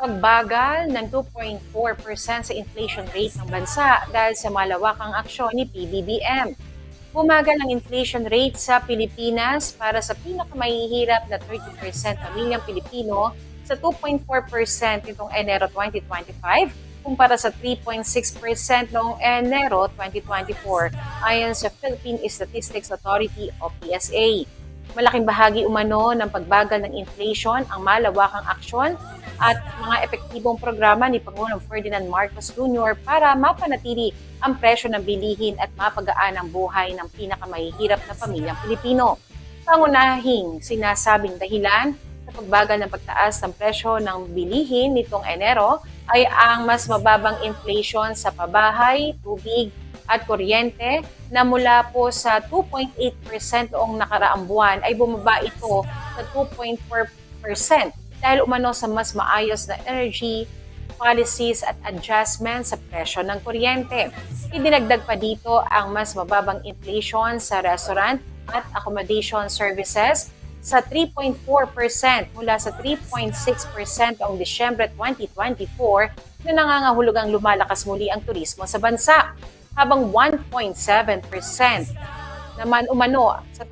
Pagbagal ng 2.4% sa inflation rate ng bansa dahil sa malawakang aksyon ni PBBM. Bumagal ang inflation rate sa Pilipinas para sa pinakamahihirap na 30% pamilyang Pilipino sa 2.4% nitong Enero 2025 kumpara sa 3.6% noong Enero 2024 ayon sa Philippine Statistics Authority o PSA. Malaking bahagi umano ng pagbagal ng inflation ang malawakang aksyon at mga epektibong programa ni Pangulong Ferdinand Marcos Jr. para mapanatili ang presyo ng bilihin at mapagaan ang buhay ng pinakamahihirap na pamilyang Pilipino. Pangunahing sinasabing dahilan sa pagbagal ng pagtaas ng presyo ng bilihin nitong Enero ay ang mas mababang inflation sa pabahay, tubig at kuryente na mula po sa 2.8% noong nakaraang buwan ay bumaba ito sa 2.4% dahil umano sa mas maayos na energy policies at adjustments sa presyo ng kuryente. Idinagdag pa dito ang mas mababang inflation sa restaurant at accommodation services sa 3.4% mula sa 3.6% noong Disyembre 2024 na nangangahulugang lumalakas muli ang turismo sa bansa, habang 1.7% naman umano sa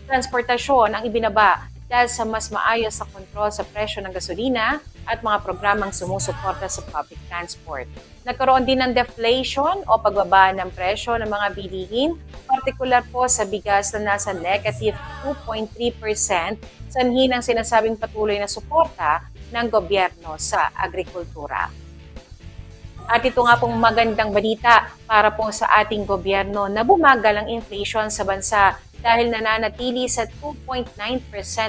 transportasyon ang ibinaba dahil sa mas maayos sa kontrol sa presyo ng gasolina at mga programang sumusuporta sa public transport. Nagkaroon din ng deflation o pagbaba ng presyo ng mga bilihin, partikular po sa bigas na nasa negative 2.3%, sanhi ng sinasabing patuloy na suporta ng gobyerno sa agrikultura. At ito nga pong magandang balita para po sa ating gobyerno na bumagal ang inflation sa bansa dahil nananatili sa 2.9%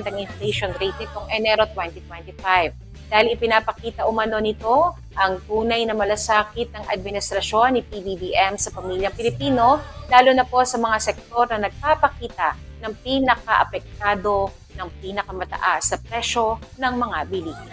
ang inflation rate nitong Enero 2025. Dahil ipinapakita umano nito ang tunay na malasakit ng administrasyon ni PBBM sa pamilyang Pilipino, lalo na po sa mga sektor na nagpapakita ng pinaka-apektado ng pinakamataas sa presyo ng mga bilihin.